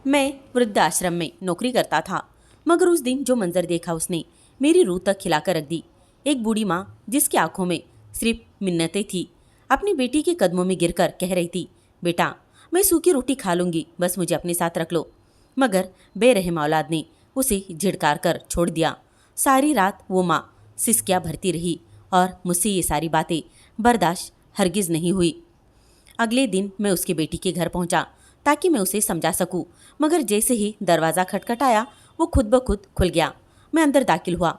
मैं वृद्धाश्रम में नौकरी करता था, मगर उस दिन जो मंजर देखा उसने मेरी रूह तक खिलाकर रख दी। एक बूढ़ी माँ जिसकी आंखों में सिर्फ मिन्नतें थी, अपनी बेटी के कदमों में गिरकर कह रही थी, बेटा मैं सूखी रोटी खा लूंगी, बस मुझे अपने साथ रख लो। मगर बेरहम औलाद ने उसे झिड़कार कर छोड़ दिया। सारी रात वो माँ सिसकियाँ भरती रही और मुझसे ये सारी बातें बर्दाश्त हरगिज नहीं हुई। अगले दिन मैं उसकी बेटी के घर पहुंचा ताकि मैं उसे समझा सकूं, मगर जैसे ही दरवाज़ा खटखटाया वो खुद ब खुद खुल गया। मैं अंदर दाखिल हुआ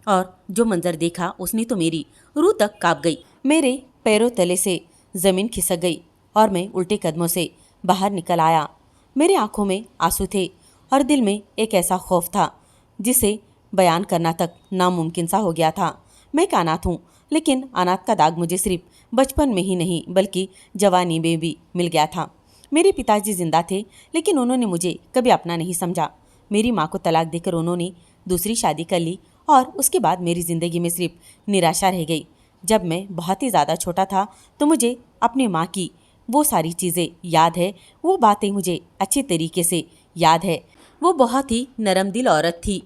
और जो मंजर देखा उसने तो मेरी रूह तक कांप गई। मेरे पैरों तले से ज़मीन खिसक गई और मैं उल्टे कदमों से बाहर निकल आया। मेरे आंखों में आंसू थे और दिल में एक ऐसा खौफ था जिसे बयान करना तक नामुमकिन सा हो गया था। मैं एक अनाथ हूँ, लेकिन अनाथ का दाग मुझे सिर्फ बचपन में ही नहीं बल्कि जवानी में भी मिल गया था। मेरे पिताजी जिंदा थे, लेकिन उन्होंने मुझे कभी अपना नहीं समझा। मेरी माँ को तलाक देकर उन्होंने दूसरी शादी कर ली और उसके बाद मेरी ज़िंदगी में सिर्फ निराशा रह गई। जब मैं बहुत ही ज़्यादा छोटा था तो मुझे अपनी माँ की वो सारी चीज़ें याद है, वो बातें मुझे अच्छे तरीके से याद है। वो बहुत ही नरम दिल औरत थी।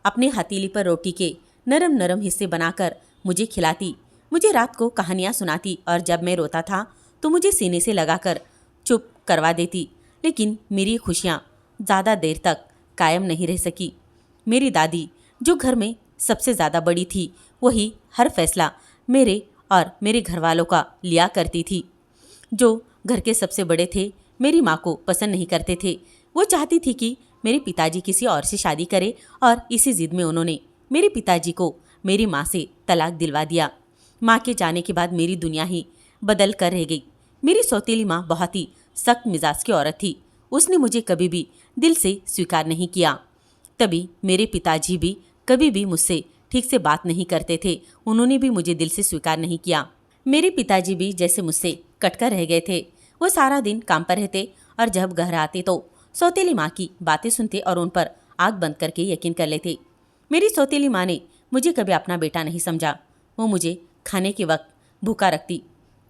अपने हथेली पर रोटी के नरम नरम हिस्से बनाकर मुझे खिलाती, मुझे रात को कहानियाँ सुनाती और जब मैं रोता था तो मुझे सीने से लगाकर चुप करवा देती। लेकिन मेरी खुशियाँ ज़्यादा देर तक कायम नहीं रह सकी। मेरी दादी जो घर में सबसे ज़्यादा बड़ी थी, वही हर फैसला मेरे और मेरे घर वालों का लिया करती थी। जो घर के सबसे बड़े थे मेरी माँ को पसंद नहीं करते थे। वो चाहती थी कि मेरे पिताजी किसी और से शादी करे और इसी जिद में उन्होंने मेरे पिताजी को मेरी माँ से तलाक दिलवा दिया। माँ के जाने के बाद मेरी दुनिया ही बदल कर रह गई। मेरी सौतेली माँ बहुत ही सख्त मिजाज की औरत थी। उसने मुझे कभी भी दिल से स्वीकार नहीं किया। तभी मेरे पिताजी भी कभी भी मुझसे ठीक से बात नहीं करते थे। उन्होंने भी मुझे दिल से स्वीकार नहीं किया। मेरे पिताजी भी जैसे मुझसे कटकर रह गए थे। वो सारा दिन काम पर रहते और जब घर आते तो सौतेली माँ की बातें सुनते और उन पर आंख बंद करके यकीन कर लेते। मेरी सौतेली माँ ने मुझे कभी अपना बेटा नहीं समझा। वो मुझे खाने के वक्त भूखा रखती।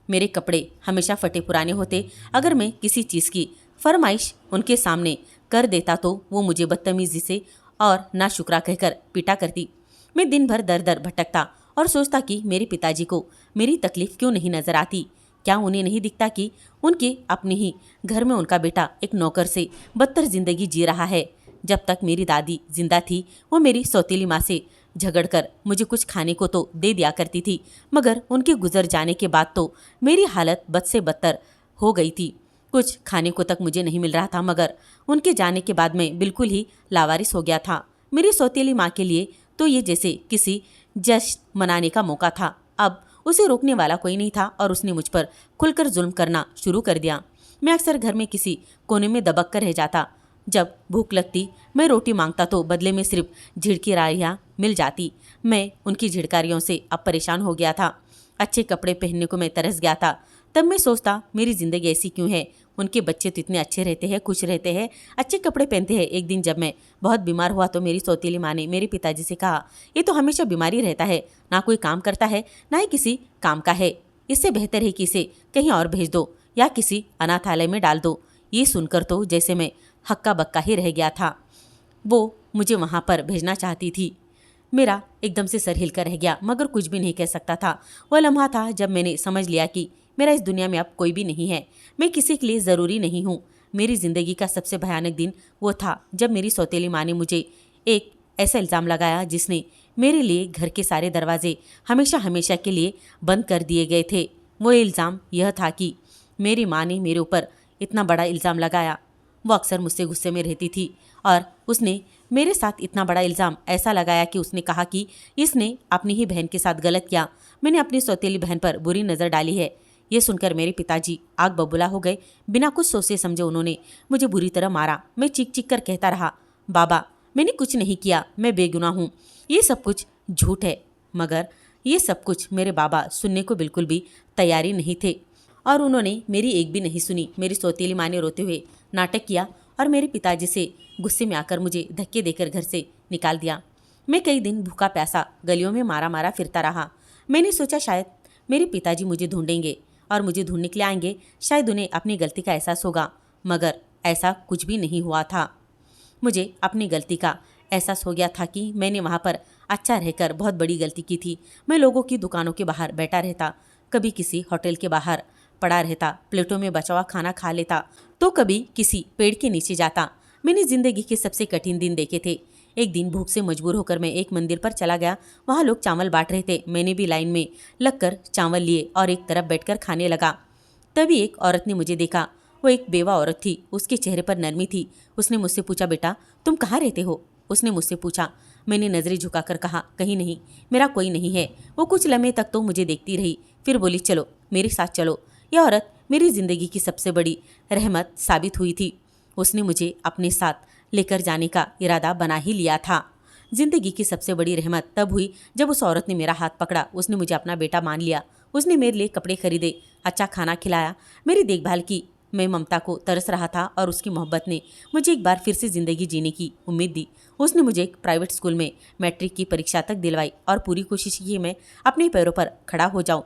मेरे कपड़े हमेशा फटे पुराने होते। अगर मैं किसी चीज़ की फरमाइश उनके सामने कर देता तो वो मुझे बदतमीजी से और नाशुक्रा कहकर पीटा करती। मैं दिन भर दर दर भटकता और सोचता कि मेरे पिताजी को मेरी तकलीफ क्यों नहीं नजर आती। क्या उन्हें नहीं दिखता कि उनके अपने ही घर में उनका बेटा एक नौकर से बदतर जिंदगी जी रहा है। जब तक मेरी दादी जिंदा थी वो मेरी सौतेली माँ से झगड़कर मुझे कुछ खाने को तो दे दिया करती थी, मगर उनके गुजर जाने के बाद तो मेरी हालत बद से बदतर हो गई थी। कुछ खाने को तक मुझे नहीं मिल रहा था, मगर उनके जाने के बाद मैं बिल्कुल ही लावारिस हो गया था। मेरी सौतेली माँ के लिए तो ये जैसे किसी जश्न मनाने का मौका था। अब उसे रोकने वाला कोई नहीं था और उसने मुझ पर खुलकर जुल्म करना शुरू कर दिया। मैं अक्सर घर में किसी कोने में दबक कर रह जाता। जब भूख लगती मैं रोटी मांगता तो बदले में सिर्फ झिड़कियारियाँ मिल जाती। मैं उनकी झिड़कारियों से अब परेशान हो गया था। अच्छे कपड़े पहनने को मैं तरस गया था। तब मैं सोचता मेरी ज़िंदगी ऐसी क्यों है। उनके बच्चे तो इतने अच्छे रहते हैं, खुश रहते हैं, अच्छे कपड़े पहनते हैं। एक दिन जब मैं बहुत बीमार हुआ तो मेरी सौतेली माँ ने मेरे पिताजी से कहा, ये तो हमेशा बीमारी रहता है, ना कोई काम करता है ना ही किसी काम का है। इससे बेहतर है कि इसे कहीं और भेज दो या किसी अनाथालय में डाल दो। ये सुनकर तो जैसे मैं हक्का बक्का ही रह गया था। वो मुझे वहाँ पर भेजना चाहती थी। मेरा एकदम से सर हिलकर रह गया, मगर कुछ भी नहीं कह सकता था। वह लम्हा था जब मैंने समझ लिया कि मेरा इस दुनिया में अब कोई भी नहीं है, मैं किसी के लिए ज़रूरी नहीं हूँ। मेरी ज़िंदगी का सबसे भयानक दिन वो था जब मेरी सौतेली माँ ने मुझे एक ऐसा इल्ज़ाम लगाया जिसने मेरे लिए घर के सारे दरवाजे हमेशा हमेशा के लिए बंद कर दिए गए थे। वो इल्ज़ाम यह था कि मेरी माँ ने मेरे ऊपर इतना बड़ा इल्ज़ाम लगाया। वो अक्सर मुझसे गुस्से में रहती थी और उसने मेरे साथ इतना बड़ा इल्ज़ाम ऐसा लगाया कि उसने कहा कि इसने अपनी ही बहन के साथ गलत किया। मैंने अपनी सौतेली बहन पर बुरी नज़र डाली है। ये सुनकर मेरे पिताजी आग बबूला हो गए। बिना कुछ सोचे समझे उन्होंने मुझे बुरी तरह मारा। मैं चीख चीख कर कहता रहा, बाबा मैंने कुछ नहीं किया, मैं बेगुनाह हूँ, ये सब कुछ झूठ है। मगर ये सब कुछ मेरे बाबा सुनने को बिल्कुल भी तैयारी नहीं थे और उन्होंने मेरी एक भी नहीं सुनी। मेरी सौतेली माँ ने रोते हुए नाटक किया और मेरे पिताजी से गुस्से में आकर मुझे धक्के देकर घर से निकाल दिया। मैं कई दिन भूखा प्यासा गलियों में मारा मारा फिरता रहा। मैंने सोचा शायद मेरे पिताजी मुझे ढूंढेंगे और मुझे ढूंढने के लिए आएंगे, शायद उन्हें अपनी गलती का एहसास होगा, मगर ऐसा कुछ भी नहीं हुआ था। मुझे अपनी गलती का एहसास हो गया था कि मैंने वहाँ पर अच्छा रहकर बहुत बड़ी गलती की थी। मैं लोगों की दुकानों के बाहर बैठा रहता, कभी किसी होटल के बाहर पड़ा रहता, प्लेटों में बचा हुआ खाना खा लेता, तो कभी किसी पेड़ के नीचे जाता। मैंने जिंदगी के सबसे कठिन दिन देखे थे। एक दिन भूख से मजबूर होकर मैं एक मंदिर पर चला गया। वहाँ लोग चावल बांट रहे थे। मैंने भी लाइन में लगकर चावल लिए और एक तरफ बैठकर खाने लगा। तभी एक औरत ने मुझे देखा। वो एक बेवा औरत थी। उसके चेहरे पर नरमी थी। उसने मुझसे पूछा, बेटा तुम कहाँ रहते हो? उसने मुझसे पूछा। मैंने नजरें झुकाकर कहा, कहीं नहीं, मेरा कोई नहीं है। वो कुछ लम्हे तक तो मुझे देखती रही, फिर बोली, चलो मेरे साथ चलो। यह औरत मेरी जिंदगी की सबसे बड़ी रहमत साबित हुई थी। उसने मुझे अपने साथ लेकर जाने का इरादा बना ही लिया था। जिंदगी की सबसे बड़ी रहमत तब हुई जब उस औरत ने मेरा हाथ पकड़ा। उसने मुझे अपना बेटा मान लिया। उसने मेरे लिए कपड़े खरीदे, अच्छा खाना खिलाया, मेरी देखभाल की। मैं ममता को तरस रहा था और उसकी मोहब्बत ने मुझे एक बार फिर से ज़िंदगी जीने की उम्मीद दी। उसने मुझे एक प्राइवेट स्कूल में मैट्रिक की परीक्षा तक दिलवाई और पूरी कोशिश की मैं अपने पैरों पर खड़ा हो जाऊं।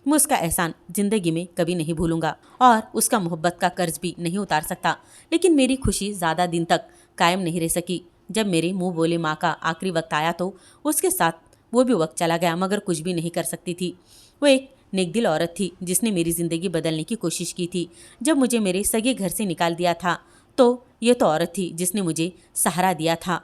मैं उसका एहसान जिंदगी में कभी नहीं भूलूंगा और उसका मोहब्बत का कर्ज भी नहीं उतार सकता। लेकिन मेरी खुशी ज़्यादा दिन तक कायम नहीं रह सकी। जब मेरे मुंह बोले माँ का आखिरी वक्त आया तो उसके साथ वो भी वक्त चला गया, मगर कुछ भी नहीं कर सकती थी। वो एक नेकदिल औरत थी जिसने मेरी ज़िंदगी बदलने की कोशिश की थी। जब मुझे मेरे सगे घर से निकाल दिया था तो ये तो औरत थी जिसने मुझे सहारा दिया था।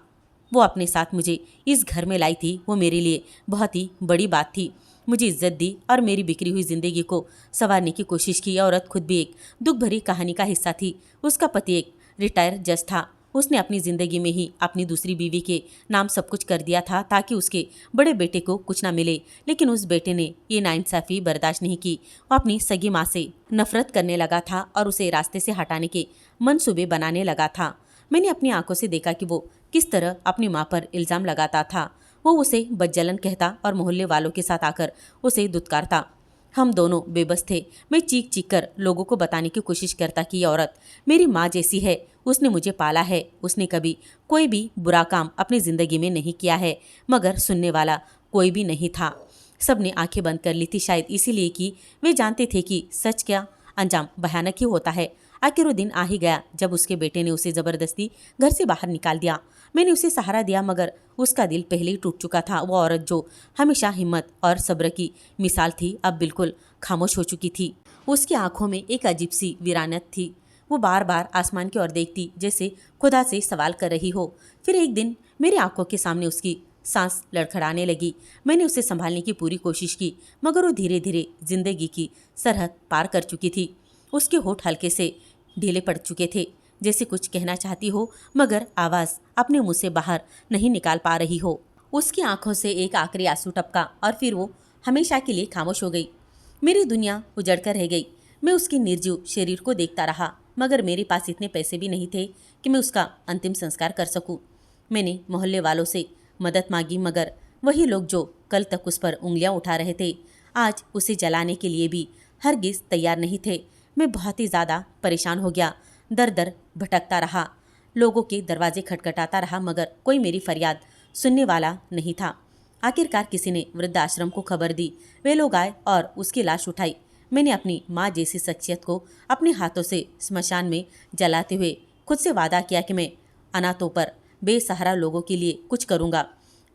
वो अपने साथ मुझे इस घर में लाई थी। वो मेरे लिए बहुत ही बड़ी बात थी। मुझे इज्जत दी और मेरी बिखरी हुई ज़िंदगी को संवारने की कोशिश की। यह औरत खुद भी एक दुख भरी कहानी का हिस्सा थी। उसका पति एक रिटायर जज था। उसने अपनी ज़िंदगी में ही अपनी दूसरी बीवी के नाम सब कुछ कर दिया था ताकि उसके बड़े बेटे को कुछ ना मिले। लेकिन उस बेटे ने ये नाइंसाफ़ी बर्दाश्त नहीं की। वो अपनी सगी माँ से नफरत करने लगा था और उसे रास्ते से हटाने के मंसूबे बनाने लगा था। मैंने अपनी आंखों से देखा कि वो किस तरह अपनी माँ पर इल्ज़ाम लगाता था। वो उसे बदजलन कहता और मोहल्ले वालों के साथ आकर उसे दुत्कारता। हम दोनों बेबस थे। मैं चीख चीख कर लोगों को बताने की कोशिश करता कि ये औरत मेरी माँ जैसी है। उसने मुझे पाला है। उसने कभी कोई भी बुरा काम अपनी ज़िंदगी में नहीं किया है, मगर सुनने वाला कोई भी नहीं था। सबने आंखें बंद कर ली थी, शायद इसीलिए कि वे जानते थे कि सच क्या अंजाम भयानक ही होता है। आखिर वो दिन आ ही गया जब उसके बेटे ने उसे ज़बरदस्ती घर से बाहर निकाल दिया। मैंने उसे सहारा दिया, मगर उसका दिल पहले ही टूट चुका था। वो औरत जो हमेशा हिम्मत और सब्र की मिसाल थी, अब बिल्कुल खामोश हो चुकी थी। उसकी आंखों में एक अजीब सी वीरानत थी। वो बार बार आसमान की ओर देखती, जैसे खुदा से सवाल कर रही हो। फिर एक दिन मेरी आंखों के सामने उसकी सांस लड़खड़ाने लगी। मैंने उसे संभालने की पूरी कोशिश की, मगर वो धीरे धीरे जिंदगी की सरहद पार कर चुकी थी। उसके होठ हल्के से ढीले पड़ चुके थे, जैसे कुछ कहना चाहती हो मगर आवाज़ अपने मुंह से बाहर नहीं निकाल पा रही हो। उसकी आंखों से एक आखिरी आंसू टपका और फिर वो हमेशा के लिए खामोश हो गई। मेरी दुनिया उजड़ कर रह गई। मैं उसके निर्जीव शरीर को देखता रहा, मगर मेरे पास इतने पैसे भी नहीं थे कि मैं उसका अंतिम संस्कार कर सकूं। मैंने मोहल्ले वालों से मदद मांगी, मगर वही लोग जो कल तक उस पर उंगलियां उठा रहे थे, आज उसे जलाने के लिए भी हरगिज तैयार नहीं थे। मैं बहुत ही ज़्यादा परेशान हो गया। दर दर भटकता रहा, लोगों के दरवाजे खटखटाता रहा, मगर कोई मेरी फरियाद सुनने वाला नहीं था। आखिरकार किसी ने वृद्धाश्रम को खबर दी। वे लोग आए और उसकी लाश उठाई। मैंने अपनी माँ जैसी शख्सियत को अपने हाथों से स्मशान में जलाते हुए खुद से वादा किया कि मैं अनाथों पर बेसहारा लोगों के लिए कुछ करूँगा,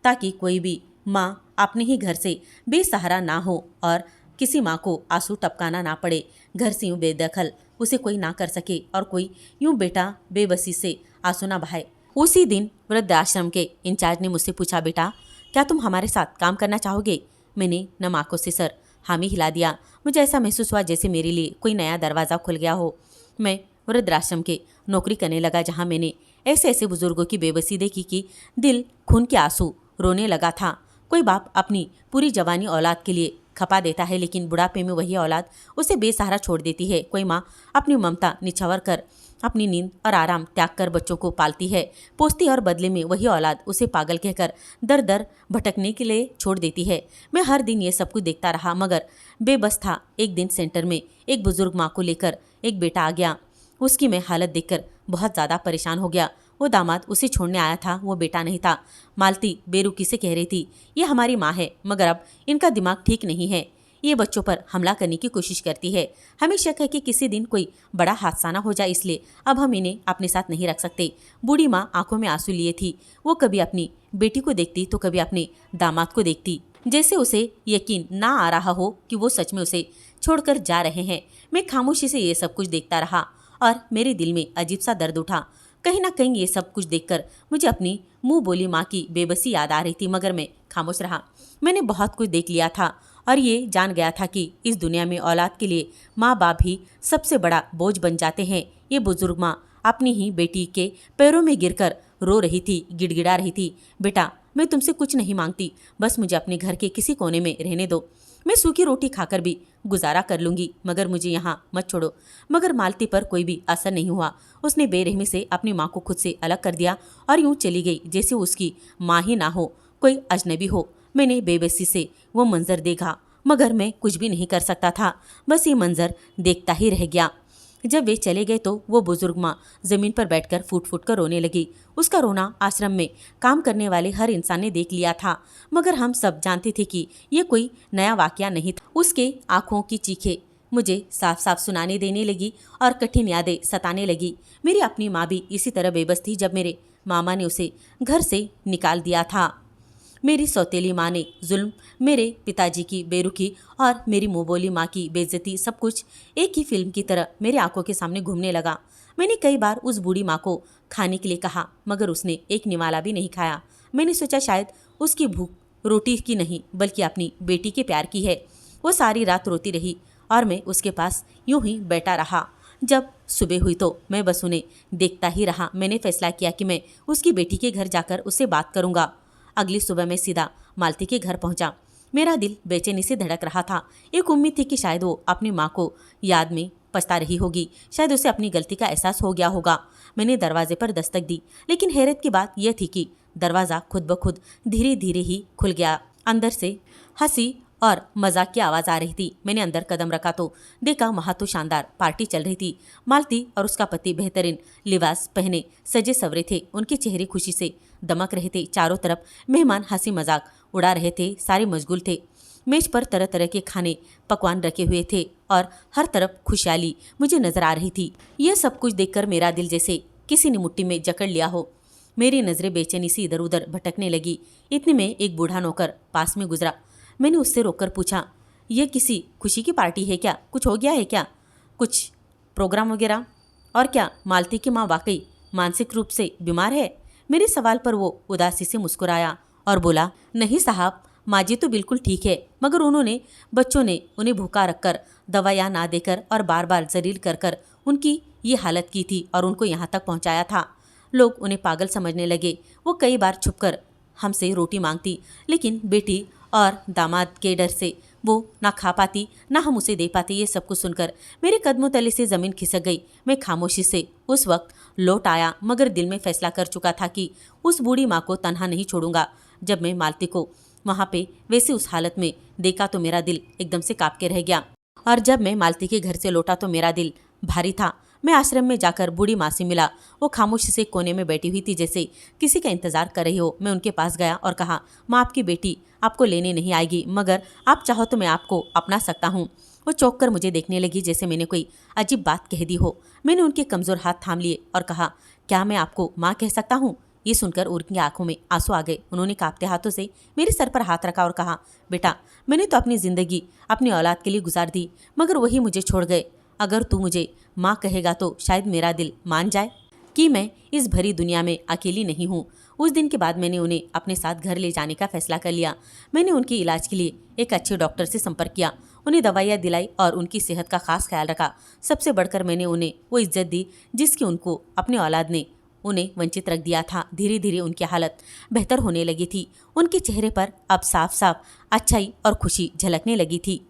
ताकि कोई भी माँ अपने ही घर से बेसहारा ना हो और किसी माँ को आंसू टपकाना ना पड़े। घर से यूँ बेदखल उसे कोई ना कर सके और कोई यूँ बेटा बेबसी से आंसू ना बहाए। उसी दिन वृद्धाश्रम के इंचार्ज ने मुझसे पूछा, बेटा क्या तुम हमारे साथ काम करना चाहोगे? मैंने नम आंखों से सर हामी हिला दिया। मुझे ऐसा महसूस हुआ जैसे मेरे लिए कोई नया दरवाज़ा खुल गया हो। मैं वृद्धाश्रम के नौकरी करने लगा, जहाँ मैंने ऐसे ऐसे बुजुर्गों की बेबसी देखी कि दिल खून के आंसू रोने लगा था। कोई बाप अपनी पूरी जवानी औलाद के लिए खपा देता है, लेकिन बुढ़ापे में वही औलाद उसे बेसहारा छोड़ देती है। कोई माँ अपनी ममता निछावर कर अपनी नींद और आराम त्याग कर बच्चों को पालती है, पोसती, और बदले में वही औलाद उसे पागल कहकर दर दर भटकने के लिए छोड़ देती है। मैं हर दिन ये सब कुछ देखता रहा, मगर बेबस था। एक दिन सेंटर में एक बुजुर्ग माँ को लेकर एक बेटा आ गया। उसकी मैं हालत देखकर बहुत ज़्यादा परेशान हो गया। वो दामाद उसे छोड़ने आया था, वो बेटा नहीं था। मालती बेरुखी से कह रही थी, ये हमारी माँ है, मगर अब इनका दिमाग ठीक नहीं है। ये बच्चों पर हमला करने की कोशिश करती है। हमें शक है कि किसी दिन कोई बड़ा हादसा ना हो जाए, इसलिए अब हम इन्हें अपने साथ नहीं रख सकते। बूढ़ी माँ आंखों में आंसू लिए थी। वो कभी अपनी बेटी को देखती तो कभी अपने दामाद को देखती, जैसे उसे यकीन ना आ रहा हो कि वो सच में उसे छोड़कर जा रहे हैं। मैं खामोशी से ये सब कुछ देखता रहा और मेरे दिल में अजीब सा दर्द उठा। कहीं ना कहीं ये सब कुछ देखकर मुझे अपनी मुंह बोली माँ की बेबसी याद आ रही थी, मगर मैं खामोश रहा। मैंने बहुत कुछ देख लिया था और ये जान गया था कि इस दुनिया में औलाद के लिए माँ बाप ही सबसे बड़ा बोझ बन जाते हैं। ये बुजुर्ग माँ अपनी ही बेटी के पैरों में गिरकर रो रही थी, गिड़गिड़ा रही थी, बेटा मैं तुमसे कुछ नहीं मांगती, बस मुझे अपने घर के किसी कोने में रहने दो। मैं सूखी रोटी खाकर भी गुजारा कर लूंगी, मगर मुझे यहाँ मत छोड़ो। मगर मालती पर कोई भी असर नहीं हुआ। उसने बेरहमी से अपनी माँ को खुद से अलग कर दिया और यूं चली गई जैसे उसकी माँ ही ना हो, कोई अजनबी हो। मैंने बेबसी से वो मंजर देखा, मगर मैं कुछ भी नहीं कर सकता था। बस ये मंजर देखता ही रह गया। जब वे चले गए तो वो बुजुर्ग माँ जमीन पर बैठकर फूट फूट कर रोने लगी। उसका रोना आश्रम में काम करने वाले हर इंसान ने देख लिया था, मगर हम सब जानते थे कि ये कोई नया वाकया नहीं था। उसके आंखों की चीखें मुझे साफ साफ सुनाने देने लगी और कठिन यादें सताने लगी। मेरी अपनी माँ भी इसी तरह बेबस थी जब मेरे मामा ने उसे घर से निकाल दिया था। मेरी सौतेली माँ ने जुल्म, मेरे पिताजी की बेरुखी और मेरी मुंहबोली माँ की बेइज्जती, सब कुछ एक ही फिल्म की तरह मेरे आंखों के सामने घूमने लगा। मैंने कई बार उस बूढ़ी माँ को खाने के लिए कहा, मगर उसने एक निवाला भी नहीं खाया। मैंने सोचा शायद उसकी भूख रोटी की नहीं बल्कि अपनी बेटी के प्यार की है। वो सारी रात रोती रही और मैं उसके पास यूं ही बैठा रहा। जब सुबह हुई तो मैं बस उन्हें देखता ही रहा। मैंने फैसला किया कि मैं उसकी बेटी के घर जाकर उससे बात करूंगा। अगली सुबह मैं सीधा मालती के घर पहुंचा। मेरा दिल बेचैनी से धड़क रहा था। एक उम्मीद थी कि शायद वो अपनी माँ को याद में पछता रही होगी, शायद उसे अपनी गलती का एहसास हो गया होगा। मैंने दरवाजे पर दस्तक दी, लेकिन हैरत की बात यह थी कि दरवाज़ा खुद ब खुद धीरे धीरे ही खुल गया। अंदर से हंसी और मजाक की आवाज़ आ रही थी। मैंने अंदर कदम रखा तो देखा वहाँ तो शानदार पार्टी चल रही थी। मालती और उसका पति बेहतरीन लिबास पहने सजे सवरे थे। उनके चेहरे खुशी से दमक रहे थे। चारों तरफ मेहमान हंसी मजाक उड़ा रहे थे, सारे मशगूल थे। मेज पर तरह तरह के खाने पकवान रखे हुए थे और हर तरफ खुशहाली मुझे नजर आ रही थी। यह सब कुछ देखकर मेरा दिल जैसे किसी ने मुट्ठी में जकड़ लिया हो। मेरी नज़रें बेचैनी से इधर उधर भटकने लगी। इतने में एक बूढ़ा नौकर पास में गुजरा। मैंने उससे रोककर पूछा, यह किसी खुशी की पार्टी है क्या? कुछ हो गया है क्या? कुछ प्रोग्राम वगैरह? और क्या मालती की माँ वाकई मानसिक रूप से बीमार है? मेरे सवाल पर वो उदासी से मुस्कुराया और बोला, नहीं साहब, माँ जी तो बिल्कुल ठीक है, मगर उन्होंने बच्चों ने उन्हें भूखा रखकर दवाइयाँ ना देकर और बार बार जलील कर कर उनकी ये हालत की थी और उनको यहाँ तक पहुँचाया था। लोग उन्हें पागल समझने लगे। वो कई बार छुपकर हमसे रोटी मांगती, लेकिन बेटी और दामाद के डर से वो ना खा पाती ना हम उसे दे पाते। ये सब कुछ सुनकर मेरे कदमों तले से ज़मीन खिसक गई। मैं खामोशी से उस वक्त लौट आया, मगर दिल में फैसला कर चुका था कि उस बूढ़ी माँ को तन्हा नहीं छोड़ूंगा। जब मैं मालती को वहाँ पे वैसे उस हालत में देखा तो मेरा दिल एकदम से काँप के रह गया। और जब मैं मालती के घर से लौटा तो मेरा दिल भारी था। मैं आश्रम में जाकर बूढ़ी माँ से मिला। वो खामोशी से कोने में बैठी हुई थी, जैसे किसी का इंतजार कर रही हो। मैं उनके पास गया और कहा, माँ आपकी बेटी आपको लेने नहीं आएगी, मगर आप चाहो तो मैं आपको अपना सकता हूँ। वो चौंक कर मुझे देखने लगी जैसे मैंने कोई अजीब बात कह दी हो। मैंने उनके कमज़ोर हाथ थाम लिए और कहा, क्या मैं आपको माँ कह सकता हूँ? ये सुनकर उनकी आंखों में आंसू आ गए। उन्होंने कांपते हाथों से मेरे सर पर हाथ रखा और कहा, बेटा मैंने तो अपनी ज़िंदगी अपनी औलाद के लिए गुजार दी, मगर वही मुझे छोड़ गए। अगर तू मुझे माँ कहेगा तो शायद मेरा दिल मान जाए कि मैं इस भरी दुनिया में अकेली नहीं हूँ। उस दिन के बाद मैंने उन्हें अपने साथ घर ले जाने का फैसला कर लिया। मैंने उनके इलाज के लिए एक अच्छे डॉक्टर से संपर्क किया, उन्हें दवाइयाँ दिलाई और उनकी सेहत का खास ख्याल रखा। सबसे बढ़कर मैंने उन्हें वो इज्जत दी जिसकी उनको अपने औलाद ने उन्हें वंचित रख दिया था। धीरे धीरे उनकी हालत बेहतर होने लगी थी। उनके चेहरे पर अब साफ साफ अच्छाई और खुशी झलकने लगी थी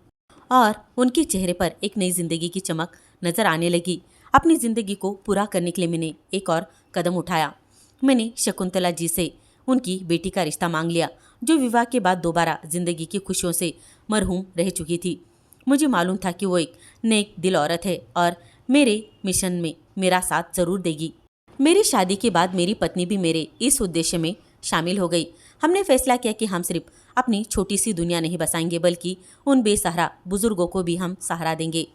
और उनके चेहरे पर एक नई जिंदगी की चमक नजर आने लगी। अपनी जिंदगी को पूरा करने के लिए मैंने एक और कदम उठाया। मैंने शकुंतला जी से उनकी बेटी का रिश्ता मांग लिया, जो विवाह के बाद दोबारा जिंदगी की खुशियों से मरहूम रह चुकी थी। मुझे मालूम था कि वो एक नेक दिल औरत है और मेरे मिशन में मेरा साथ जरूर देगी। मेरी शादी के बाद मेरी पत्नी भी मेरे इस उद्देश्य में शामिल हो गई। हमने फैसला किया कि हम सिर्फ अपनी छोटी सी दुनिया नहीं बसाएंगे, बल्कि उन बेसहारा बुजुर्गों को भी हम सहारा देंगे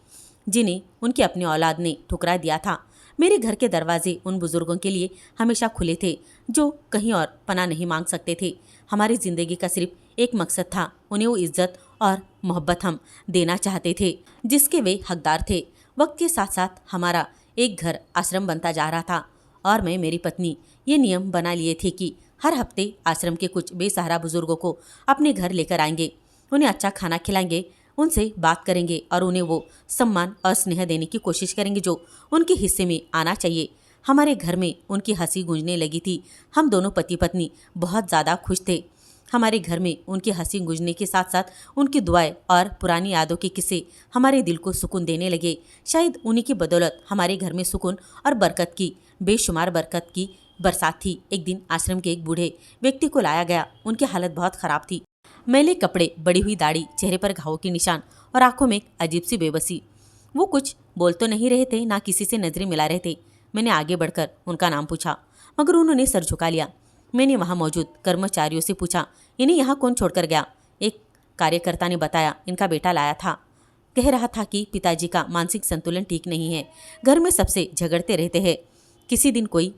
जिन्हें उनकी अपनी औलाद ने ठुकरा दिया था। मेरे घर के दरवाजे उन बुजुर्गों के लिए हमेशा खुले थे जो कहीं और पनाह नहीं मांग सकते थे। हमारी जिंदगी का सिर्फ एक मकसद था, उन्हें वो इज्जत और मोहब्बत हम देना चाहते थे जिसके वे हकदार थे। वक्त के साथ साथ हमारा एक घर आश्रम बनता जा रहा था और मैं मेरी पत्नी ये नियम बना लिए थे कि हर हफ्ते आश्रम के कुछ बेसहारा बुजुर्गों को अपने घर लेकर आएंगे, उन्हें अच्छा खाना खिलाएंगे, उनसे बात करेंगे और उन्हें वो सम्मान और स्नेह देने की कोशिश करेंगे जो उनके हिस्से में आना चाहिए। हमारे घर में उनकी हंसी गूंजने लगी थी। हम दोनों पति पत्नी बहुत ज़्यादा खुश थे। हमारे घर में उनकी हंसी गूंजने के साथ साथ उनकी दुआएं और पुरानी यादों के किस्से हमारे दिल को सुकून देने लगे। शायद उन्हीं की बदौलत हमारे घर में सुकून और बरकत की बेशुमार बरकत की बरसात थी। एक दिन आश्रम के एक बूढ़े व्यक्ति को लाया गया। उनकी हालत बहुत खराब थी। मैले कपड़े, बड़ी हुई दाढ़ी, चेहरे पर घावों के निशान और आंखों में एक अजीब सी बेबसी। वो कुछ बोल तो नहीं रहे थे, ना किसी से नजरें मिला रहे थे। मैंने आगे बढ़कर उनका नाम पूछा, मगर उन्होंने सर झुका लिया। मैंने वहां मौजूद कर्मचारियों से पूछा, इन्हें यहाँ कौन छोड़कर गया? एक कार्यकर्ता ने बताया, इनका बेटा लाया था। कह रहा था कि पिताजी का मानसिक संतुलन ठीक नहीं है, घर में सबसे झगड़ते रहते हैं, किसी दिन कोई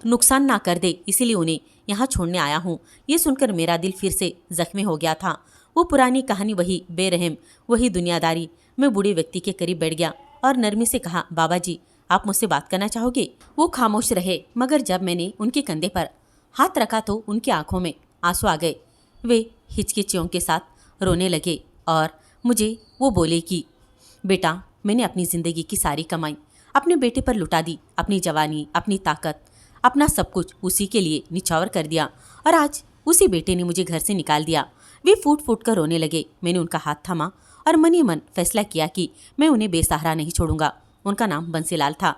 नुकसान ना कर दे, इसीलिए उन्हें यहाँ छोड़ने आया हूँ। ये सुनकर मेरा दिल फिर से जख्मी हो गया था। वो पुरानी कहानी, वही बेरहम, वही दुनियादारी। मैं बूढ़े व्यक्ति के करीब बैठ गया और नरमी से कहा, बाबा जी, आप मुझसे बात करना चाहोगे? वो खामोश रहे, मगर जब मैंने उनके कंधे पर हाथ रखा तो उनकी आंखों में आंसू आ गए। वे हिचकिचियों के साथ रोने लगे और मुझे वो बोले कि बेटा, मैंने अपनी ज़िंदगी की सारी कमाई अपने बेटे पर लुटा दी, अपनी जवानी, अपनी ताकत, अपना सब कुछ उसी के लिए निछावर कर दिया और आज उसी बेटे ने मुझे घर से निकाल दिया। वे फूट फूट कर रोने लगे। मैंने उनका हाथ थमा और मन ही मन फैसला किया कि मैं उन्हें बेसहारा नहीं छोड़ूंगा। उनका नाम बंसीलाल था।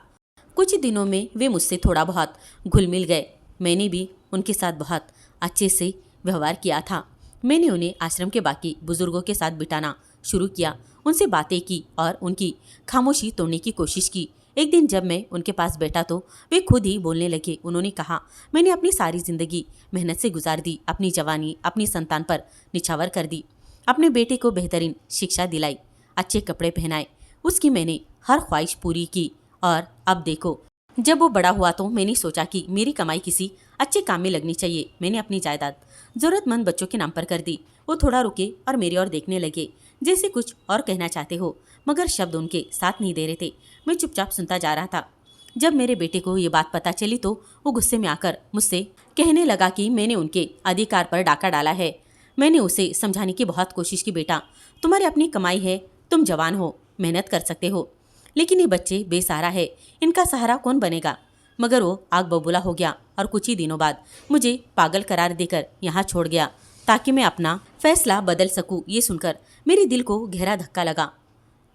कुछ ही दिनों में वे मुझसे थोड़ा बहुत घुल मिल गए। मैंने भी उनके साथ बहुत अच्छे से व्यवहार किया था। मैंने उन्हें आश्रम के बाकी बुजुर्गों के साथ बिठाना शुरू किया, उनसे बातें की और उनकी खामोशी तोड़ने की कोशिश की। एक दिन जब मैं उनके पास बैठा तो वे खुद ही बोलने लगे। उन्होंने कहा, मैंने अपनी सारी जिंदगी मेहनत से गुजार दी, अपनी जवानी अपनी संतान पर निछावर कर दी, अपने बेटे को बेहतरीन शिक्षा दिलाई, अच्छे कपड़े पहनाए, उसकी मैंने हर ख्वाहिश पूरी की और अब देखो, जब वो बड़ा हुआ तो मैंने सोचा कि मेरी कमाई किसी अच्छे काम में लगनी चाहिए। मैंने अपनी जायदाद जरूरतमंद बच्चों के नाम पर कर दी। वो थोड़ा रुके और मेरी ओर देखने लगे जैसे कुछ और कहना चाहते हो, मगर शब्द उनके साथ नहीं दे रहे थे। मैं चुपचाप सुनता जा रहा था। जब मेरे बेटे को ये बात पता चली तो वो गुस्से में आकर मुझसे कहने लगा कि मैंने उनके अधिकार पर डाका डाला है। मैंने उसे समझाने की बहुत कोशिश की, बेटा, तुम्हारी अपनी कमाई है, तुम जवान हो, मेहनत कर सकते हो, लेकिन ये बच्चे बेसहारा है, इनका सहारा कौन बनेगा? मगर वो आग बबूला हो गया और कुछ ही दिनों बाद मुझे पागल करार देकर यहाँ छोड़ गया ताकि मैं अपना फैसला बदल सकूं। ये सुनकर मेरे दिल को गहरा धक्का लगा।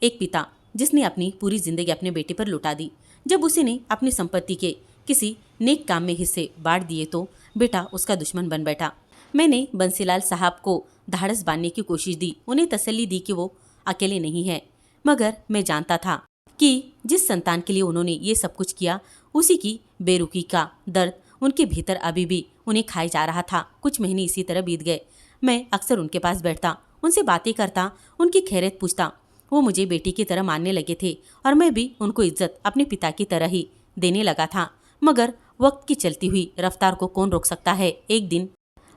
एक पिता जिसने अपनी पूरी जिंदगी अपने बेटे पर लुटा दी, जब उसी ने अपनी संपत्ति के किसी नेक काम में हिस्से बांट दिए तो बेटा उसका दुश्मन बन बैठा। मैंने बंसीलाल साहब को धाड़स बांधने की कोशिश दी, उन्हें तसल्ली दी कि वो अकेले नहीं है, मगर मैं जानता था कि जिस संतान के लिए उन्होंने ये सब कुछ किया, उसी की बेरुखी का दर्द उनके भीतर अभी भी उन्हें खाए जा रहा था। कुछ महीने इसी तरह बीत गए। मैं अक्सर उनके पास बैठता, उनसे बातें करता, उनकी खैरियत पूछता। वो मुझे बेटी की तरह मानने लगे थे और मैं भी उनको इज्जत अपने पिता की तरह ही देने लगा था। मगर वक्त की चलती हुई रफ्तार को कौन रोक सकता है। एक दिन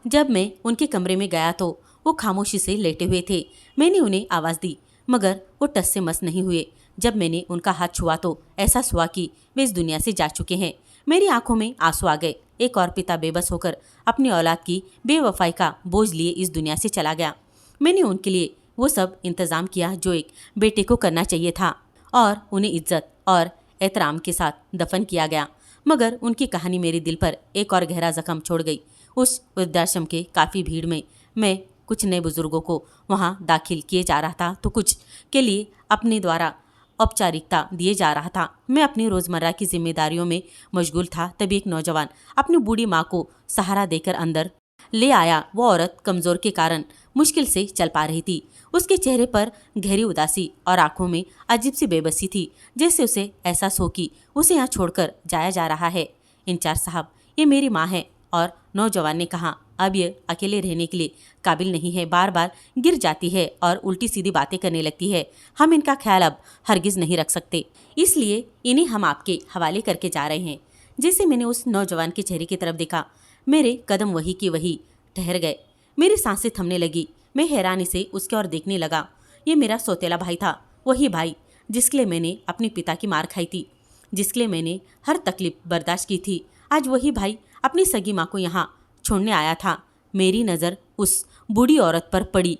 जब मैं उनके कमरे में गया तो वो खामोशी से लेटे हुए थे। मैंने उन्हें आवाज़ दी, मगर वो टस से मस नहीं हुए। जब मैंने उनका हाथ छुआ तो एहसास हुआ कि वे इस दुनिया से जा चुके हैं। मेरी आंखों में आंसू आ गए। एक और पिता बेबस होकर अपनी औलाद की बेवफाई का बोझ लिए इस दुनिया से चला गया। मैंने उनके लिए वो सब इंतज़ाम किया जो एक बेटे को करना चाहिए था और उन्हें इज्जत और एहतराम के साथ दफन किया गया। मगर उनकी कहानी मेरे दिल पर एक और गहरा जख्म छोड़ गई। उस वृद्धाश्रम के काफ़ी भीड़ में मैं कुछ नए बुजुर्गों को वहाँ दाखिल किए जा रहा था तो कुछ के लिए अपने द्वारा औपचारिकता दिए जा रहा था। मैं अपनी रोज़मर्रा की जिम्मेदारियों में मशगूल था। तभी एक नौजवान अपनी बूढ़ी माँ को सहारा देकर अंदर ले आया। वो औरत कमज़ोर के कारण मुश्किल से चल पा रही थी। उसके चेहरे पर गहरी उदासी और आंखों में अजीब सी बेबसी थी, जैसे उसे एहसास हो कि उसे यहाँ छोड़कर जाया जा रहा है। इंचार्ज साहब, ये मेरी माँ है, और नौजवान ने कहा, अब ये अकेले रहने के लिए काबिल नहीं है, बार बार गिर जाती है और उल्टी सीधी बातें करने लगती है। हम इनका ख्याल अब हरगिज नहीं रख सकते, इसलिए इन्हें हम आपके हवाले करके जा रहे हैं। जैसे मैंने उस नौजवान के चेहरे की तरफ देखा, मेरे कदम वही की वही ठहर गए। मेरी सांसें थमने लगी। मैं हैरानी से उसके ओर देखने लगा। ये मेरा सौतेला भाई था, वही भाई जिसके लिए मैंने अपने पिता की मार खाई थी, जिसके लिए मैंने हर तकलीफ बर्दाश्त की थी। आज वही भाई अपनी सगी माँ को यहाँ छोड़ने आया था। मेरी नज़र उस बूढ़ी औरत पर पड़ी।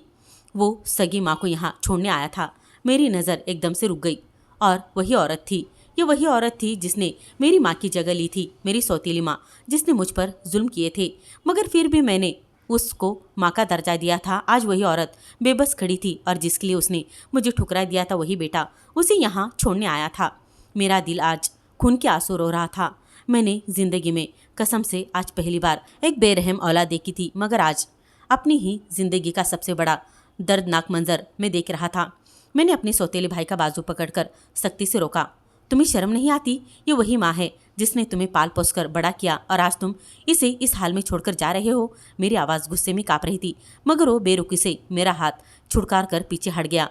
वो सगी माँ को यहाँ छोड़ने आया था। मेरी नज़र एकदम से रुक गई और वही औरत थी। ये वही औरत थी जिसने मेरी माँ की जगह ली थी, मेरी सौतीली माँ, जिसने मुझ पर जुल्म किए थे, मगर फिर भी मैंने उसको माँ का दर्जा दिया था। आज वही औरत बेबस खड़ी थी और जिसके लिए उसने मुझे ठुकरा दिया था, वही बेटा उसे यहाँ छोड़ने आया था। मेरा दिल आज खून के आंसू रो रहा था। मैंने जिंदगी में कसम से आज पहली बार एक बेरहम औलाद देखी थी, मगर आज अपनी ही जिंदगी का सबसे बड़ा दर्दनाक मंजर मैं देख रहा था। मैंने अपने सौतेले भाई का बाजू पकड़कर सख्ती से रोका। तुम्हें शर्म नहीं आती? ये वही माँ है जिसने तुम्हें पाल पोस कर बड़ा किया और आज तुम इसे इस हाल में छोड़कर जा रहे हो। मेरी आवाज़ गुस्से में काँप रही थी, मगर वो बेरुखी से मेरा हाथ छुड़कार कर पीछे हट गया।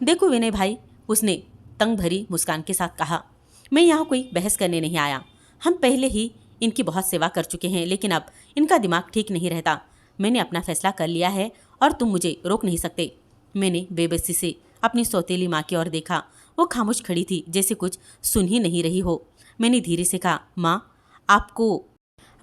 देखो विनय भाई, उसने तंग भरी मुस्कान के साथ कहा, मैं यहाँ कोई बहस करने नहीं आया। हम पहले ही इनकी बहुत सेवा कर चुके हैं, लेकिन अब इनका दिमाग ठीक नहीं रहता। मैंने अपना फैसला कर लिया है और तुम मुझे रोक नहीं सकते। मैंने बेबसी से अपनी सौतेली माँ की ओर देखा। वो खामोश खड़ी थी, जैसे कुछ सुन ही नहीं रही हो। मैंने धीरे से कहा, माँ, आपको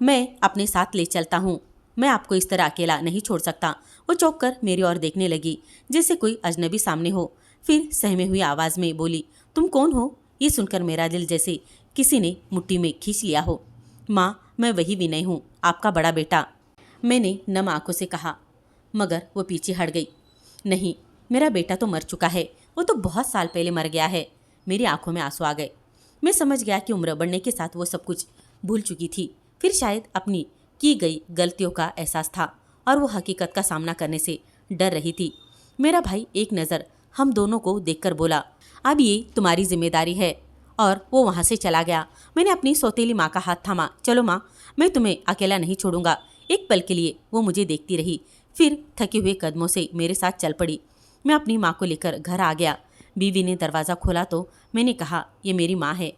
मैं अपने साथ ले चलता हूँ। मैं आपको इस तरह अकेला नहीं छोड़ सकता। वो चौंक कर मेरी ओर देखने लगी, जैसे कोई अजनबी सामने हो। फिर सहमे हुई आवाज़ में बोली, तुम कौन हो? ये सुनकर मेरा दिल जैसे किसी ने मुट्ठी में खींच लिया हो। माँ, मैं वही विनय हूँ, आपका बड़ा बेटा, मैंने नम आंखों से कहा, मगर वो पीछे हट गई। नहीं, मेरा बेटा तो मर चुका है, वो तो बहुत साल पहले मर गया है। मेरी आंखों में आंसू आ गए। मैं समझ गया कि उम्र बढ़ने के साथ वो सब कुछ भूल चुकी थी। फिर शायद अपनी की गई गलतियों का एहसास था और वो हकीकत का सामना करने से डर रही थी। मेरा भाई एक नज़र हम दोनों को देखकर बोला, अब ये तुम्हारी जिम्मेदारी है, और वो वहाँ से चला गया। मैंने अपनी सौतेली माँ का हाथ थामा। चलो माँ, मैं तुम्हें अकेला नहीं छोड़ूंगा। एक पल के लिए वो मुझे देखती रही, फिर थके हुए कदमों से मेरे साथ चल पड़ी। मैं अपनी माँ को लेकर घर आ गया। बीवी ने दरवाज़ा खोला तो मैंने कहा, ये मेरी माँ है,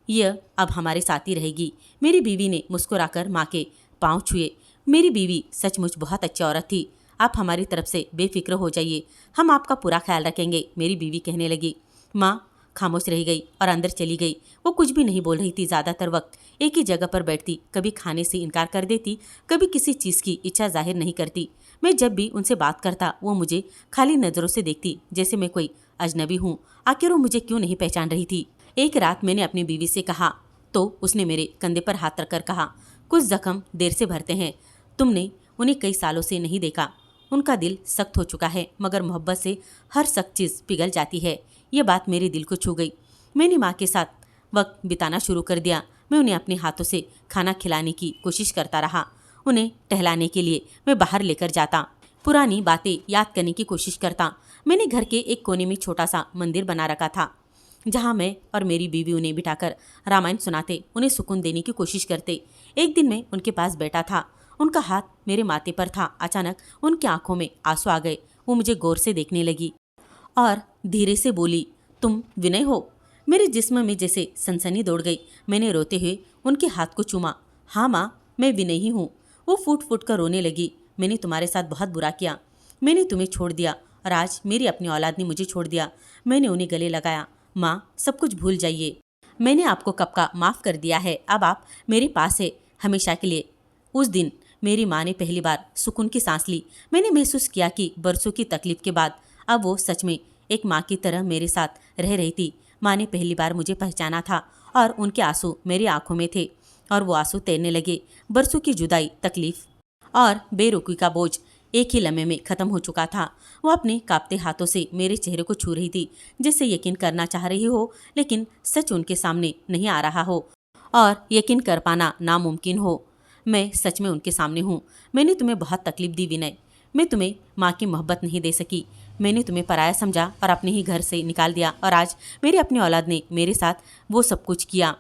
यह अब हमारे साथ ही रहेगी। मेरी बीवी ने मुस्कुराकर माँ के पाँव छुए। मेरी बीवी सचमुच बहुत अच्छी औरत थी। आप हमारी तरफ से बेफिक्र हो जाइए, हम आपका पूरा ख्याल रखेंगे, मेरी बीवी कहने लगी। माँ खामोश रह गई और अंदर चली गई। वो कुछ भी नहीं बोल रही थी। ज़्यादातर वक्त एक ही जगह पर बैठती, कभी खाने से इनकार कर देती, कभी किसी चीज़ की इच्छा जाहिर नहीं करती। मैं जब भी उनसे बात करता, वो मुझे खाली नज़रों से देखती, जैसे मैं कोई अजनबी हूँ। आखिर वो मुझे क्यों नहीं पहचान रही थी? एक रात मैंने अपनी बीवी से कहा तो उसने मेरे कंधे पर हाथ रखकर कहा, कुछ जख्म देर से भरते हैं। तुमने उन्हें कई सालों से नहीं देखा। उनका दिल सख्त हो चुका है, मगर मोहब्बत से हर सख्त चीज़ पिघल जाती है। ये बात मेरे दिल को छू गई। मैंने माँ के साथ वक्त बिताना शुरू कर दिया। मैं उन्हें अपने हाथों से खाना खिलाने की कोशिश करता रहा। उन्हें टहलाने के लिए मैं बाहर लेकर जाता, पुरानी बातें याद करने की कोशिश करता। मैंने घर के एक कोने में छोटा सा मंदिर बना रखा था, जहाँ मैं और मेरी बीवी उन्हें बिठाकर रामायण सुनाते, उन्हें सुकून देने की कोशिश करते। एक दिन मैं उनके पास बैठा था, उनका हाथ मेरे माथे पर था। अचानक उनकी आंखों में आंसू आ गए। वो मुझे गौर से देखने लगी और धीरे से बोली, तुम विनय हो? मेरे जिस्म में जैसे सनसनी दौड़ गई। मैंने रोते हुए उनके हाथ को चूमा। हाँ माँ, मैं विनय ही हूँ। वो फूट फूट कर रोने लगी। मैंने तुम्हारे साथ बहुत बुरा किया। मैंने तुम्हें छोड़ दिया और आज मेरी अपनी औलाद ने मुझे छोड़ दिया। मैंने उन्हें गले लगाया। माँ, सब कुछ भूल जाइए। मैंने आपको कब का माफ़ कर दिया है। अब आप मेरे पास है हमेशा के लिए। उस दिन मेरी माँ ने पहली बार सुकून की सांस ली। मैंने महसूस किया कि बरसों की तकलीफ के बाद अब वो सच में एक माँ की तरह मेरे साथ रह रही थी। माँ ने पहली बार मुझे पहचाना था और उनके आंसू मेरी आंखों में थे और वो आंसू तैरने लगे। बरसों की जुदाई, तकलीफ और बेरुखी का बोझ एक ही लम्हे में ख़त्म हो चुका था। वो अपने कांपते हाथों से मेरे चेहरे को छू रही थी, जिससे यकीन करना चाह रही हो, लेकिन सच उनके सामने नहीं आ रहा हो और यकीन कर पाना नामुमकिन हो। मैं सच में उनके सामने हूँ। मैंने तुम्हें बहुत तकलीफ दी विनय। मैं तुम्हें माँ की मोहब्बत नहीं दे सकी। मैंने तुम्हें पराया समझा और अपने ही घर से निकाल दिया, और आज मेरी अपनी औलाद ने मेरे साथ वो सब कुछ किया।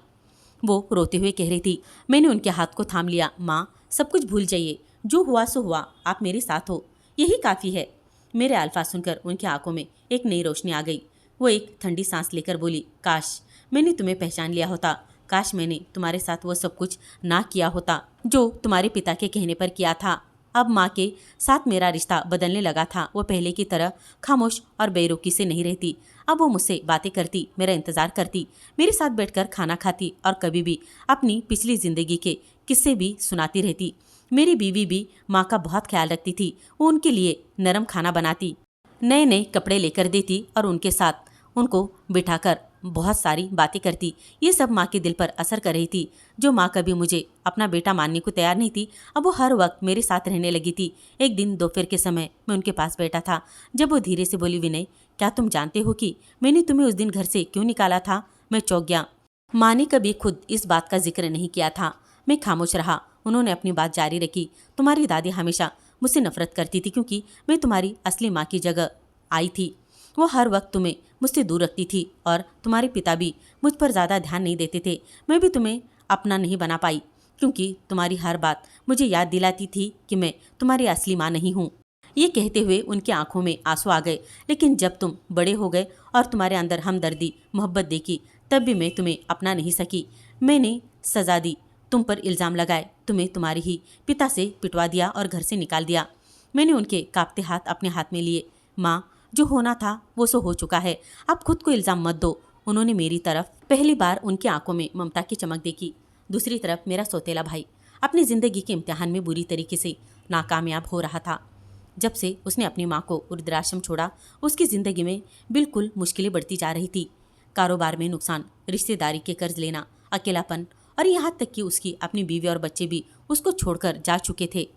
वो रोते हुए कह रही थी। मैंने उनके हाथ को थाम लिया। माँ, सब कुछ भूल जाइए, जो हुआ सो हुआ, आप मेरे साथ हो, यही काफ़ी है। मेरे अल्फाज सुनकर उनकी आंखों में एक नई रोशनी आ गई। वो एक ठंडी सांस लेकर बोली, काश मैंने तुम्हें पहचान लिया होता, काश मैंने तुम्हारे साथ वो सब कुछ ना किया होता जो तुम्हारे पिता के कहने पर किया था। अब माँ के साथ मेरा रिश्ता बदलने लगा था। वो पहले की तरह खामोश और बेरुखी से नहीं रहती। अब वो मुझसे बातें करती, मेरा इंतजार करती, मेरे साथ बैठकर खाना खाती और कभी भी अपनी पिछली जिंदगी के किस्से भी सुनाती रहती। मेरी बीवी भी माँ का बहुत ख्याल रखती थी। वो उनके लिए नरम खाना बनाती, नए नए कपड़े लेकर देती और उनके साथ उनको बिठाकर बहुत सारी बातें करती। ये सब माँ के दिल पर असर कर रही थी। जो माँ कभी मुझे अपना बेटा मानने को तैयार नहीं थी, अब वो हर वक्त मेरे साथ रहने लगी थी। एक दिन दोपहर के समय मैं उनके पास बैठा था, जब वो धीरे से बोली, विनय, क्या तुम जानते हो कि मैंने तुम्हें उस दिन घर से क्यों निकाला था? मैं चौंक गया। माँ ने कभी खुद इस बात का जिक्र नहीं किया था। मैं खामोश रहा। उन्होंने अपनी बात जारी रखी। तुम्हारी दादी हमेशा मुझसे नफरत करती थी क्योंकि मैं तुम्हारी असली माँ की जगह आई थी। वो हर वक्त तुम्हें मुझसे दूर रखती थी और तुम्हारे पिता भी मुझ पर ज़्यादा ध्यान नहीं देते थे। मैं भी तुम्हें अपना नहीं बना पाई क्योंकि तुम्हारी हर बात मुझे याद दिलाती थी कि मैं तुम्हारी असली माँ नहीं हूँ। ये कहते हुए उनकी आंखों में आंसू आ गए। लेकिन जब तुम बड़े हो गए और तुम्हारे अंदर हमदर्दी, मोहब्बत देखी, तब भी मैं तुम्हें अपना नहीं सकी। मैंने सजा दी, तुम पर इल्ज़ाम लगाए, तुम्हें तुम्हारे ही पिता से पिटवा दिया और घर से निकाल दिया। मैंने उनके कांपते हाथ अपने हाथ में लिए। माँ, जो होना था वो सो हो चुका है, आप खुद को इल्ज़ाम मत दो। उन्होंने मेरी तरफ पहली बार उनकी आंखों में ममता की चमक देखी। दूसरी तरफ मेरा सौतेला भाई अपनी ज़िंदगी के इम्तिहान में बुरी तरीके से नाकामयाब हो रहा था। जब से उसने अपनी माँ को वृद्धाश्रम छोड़ा, उसकी ज़िंदगी में बिल्कुल मुश्किलें बढ़ती जा रही थी। कारोबार में नुकसान, रिश्तेदारी के कर्ज लेना, अकेलापन और यहाँ तक कि उसकी अपनी बीवी और बच्चे भी उसको छोड़कर जा चुके थे।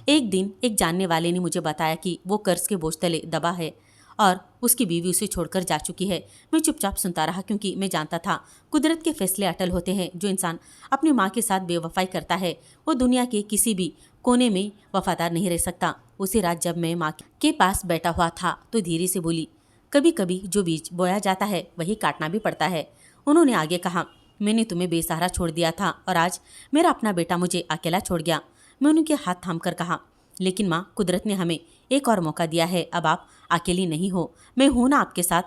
एक दिन एक जानने वाले ने मुझे बताया कि वो कर्ज के बोझ तले दबा है और उसकी बीवी उसे छोड़कर जा चुकी है। मैं चुपचाप सुनता रहा क्योंकि मैं जानता था कुदरत के फैसले अटल होते हैं। जो इंसान अपनी माँ के साथ बेवफाई करता है वो दुनिया के किसी भी कोने में वफादार नहीं रह सकता। उसी रात जब मैं माँ के पास बैठा हुआ था तो धीरे से बोली, कभी कभी जो बीज बोया जाता है वही काटना भी पड़ता है। उन्होंने आगे कहा, मैंने तुम्हें बेसहारा छोड़ दिया था और आज मेरा अपना बेटा मुझे अकेला छोड़ गया। मैं उनके हाथ थामकर कहा, लेकिन माँ, कुदरत ने हमें एक और मौका दिया है, अब आप अकेली नहीं हो, मैं हूं ना आपके साथ।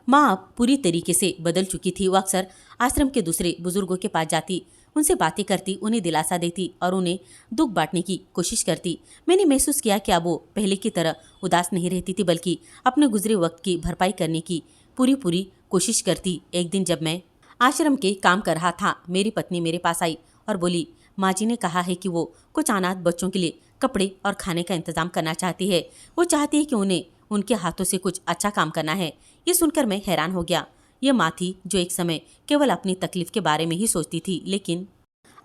माँ अब पूरी तरीके से बदल चुकी थी। वो अक्सर आश्रम के दूसरे बुजुर्गों के पास जाती, उनसे बातें करती, उन्हें दिलासा देती और उन्हें दुख बांटने की कोशिश करती। मैंने महसूस किया कि अब वो पहले की तरह उदास नहीं रहती थी, बल्कि अपने गुजरे वक्त की भरपाई करने की पूरी कोशिश करती। एक दिन जब मैं आश्रम के काम कर रहा था, मेरी पत्नी मेरे पास आई और बोली, माँ जी ने कहा है कि वो कुछ अनाथ बच्चों के लिए कपड़े और खाने का इंतजाम करना चाहती है। वो चाहती है कि उन्हें उनके हाथों से कुछ अच्छा काम करना है। ये सुनकर मैं हैरान हो गया। ये माँ थी जो एक समय केवल अपनी तकलीफ के बारे में ही सोचती थी, लेकिन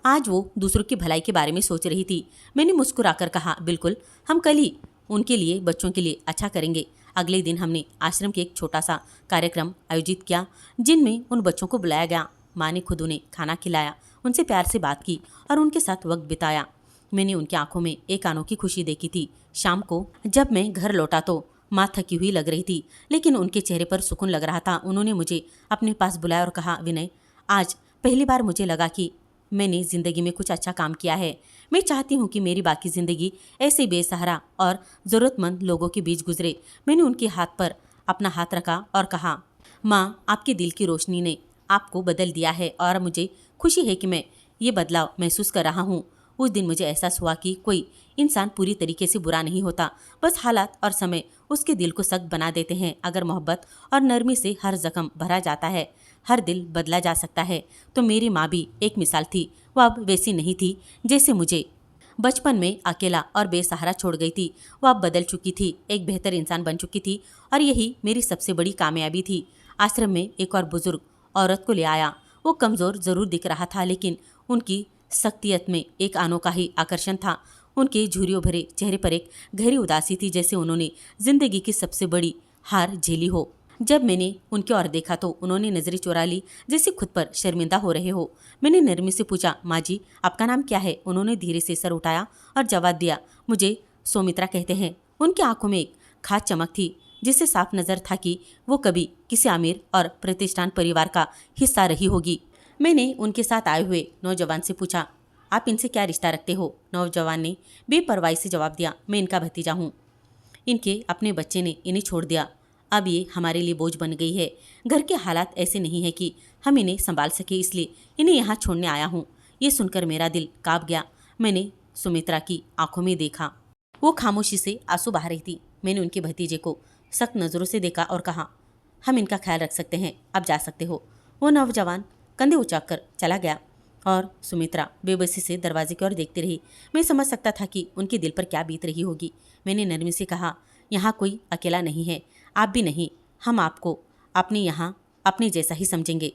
आज वो दूसरों की भलाई के बारे में सोच रही थी। मैंने मुस्कुराकर कहा, बिल्कुल, हम कल ही उनके लिए, बच्चों के लिए अच्छा करेंगे। अगले दिन हमने आश्रम के एक छोटा सा कार्यक्रम आयोजित किया जिनमें उन बच्चों को बुलाया गया। माँ ने खुद उन्हें खाना खिलाया, उनसे प्यार से बात की और उनके साथ वक्त बिताया। मैंने उनकी आंखों में एक अनोखी खुशी देखी थी। शाम को जब मैं घर लौटा तो माँ थकी हुई लग रही थी, लेकिन उनके चेहरे पर सुकून लग रहा था। उन्होंने मुझे अपने पास बुलाया और कहा, विनय, आज पहली बार मुझे लगा कि मैंने ज़िंदगी में कुछ अच्छा काम किया है। मैं चाहती हूँ कि मेरी बाकी ज़िंदगी ऐसे बेसहारा और ज़रूरतमंद लोगों के बीच गुजरे। मैंने उनके हाथ पर अपना हाथ रखा और कहा, माँ, आपके दिल की रोशनी ने आपको बदल दिया है और मुझे खुशी है कि मैं ये बदलाव महसूस कर रहा हूँ। उस दिन मुझे एहसास हुआ कि कोई इंसान पूरी तरीके से बुरा नहीं होता, बस हालात और समय उसके दिल को सख्त बना देते हैं। अगर मोहब्बत और नरमी से हर जख्म भरा जाता है, हर दिल बदला जा सकता है। तो मेरी माँ भी एक मिसाल थी। वो अब वैसी नहीं थी जैसे मुझे बचपन में अकेला और बेसहारा छोड़ गई थी। वो अब बदल चुकी थी, एक बेहतर इंसान बन चुकी थी और यही मेरी सबसे बड़ी कामयाबी थी। आश्रम में एक और बुजुर्ग औरत को ले आया। वो कमज़ोर ज़रूर दिख रहा था, लेकिन उनकी शख्सियत में एक अनोखा ही आकर्षण था। उनके झुर्रियों भरे चेहरे पर एक गहरी उदासी थी, जैसे उन्होंने जिंदगी की सबसे बड़ी हार झेली हो। जब मैंने उनकी ओर देखा तो उन्होंने नजरें चुरा ली, जैसे खुद पर शर्मिंदा हो रहे हो। मैंने नरमी से पूछा, माँ जी, आपका नाम क्या है? उन्होंने धीरे से सर उठाया और जवाब दिया, मुझे सौमित्रा कहते हैं। उनकी आंखों में एक खास चमक थी, जिससे साफ नजर था कि वो कभी किसी अमीर और प्रतिष्ठान परिवार का हिस्सा रही होगी। मैंने उनके साथ आए हुए नौजवान से पूछा, आप इनसे क्या रिश्ता रखते हो? नौजवान ने बेपरवाही से जवाब दिया, मैं इनका भतीजा हूँ। इनके अपने बच्चे ने इन्हें छोड़ दिया। अब ये हमारे लिए बोझ बन गई है। घर के हालात ऐसे नहीं है कि हम इन्हें संभाल सके, इसलिए इन्हें यहाँ छोड़ने आया हूँ। ये सुनकर मेरा दिल कांप गया। मैंने सुमित्रा की आंखों में देखा, वो खामोशी से आंसू बहा रही थी। मैंने उनके भतीजे को सख्त नज़रों से देखा और कहा, हम इनका ख्याल रख सकते हैं, अब जा सकते हो। वो नौजवान कंधे उचाकर चला गया और सुमित्रा बेबसी से दरवाजे की ओर देखती रही। मैं समझ सकता था कि उनके दिल पर क्या बीत रही होगी। मैंने नरमी से कहा, यहाँ कोई अकेला नहीं है, आप भी नहीं। हम आपको अपने यहाँ अपने जैसा ही समझेंगे।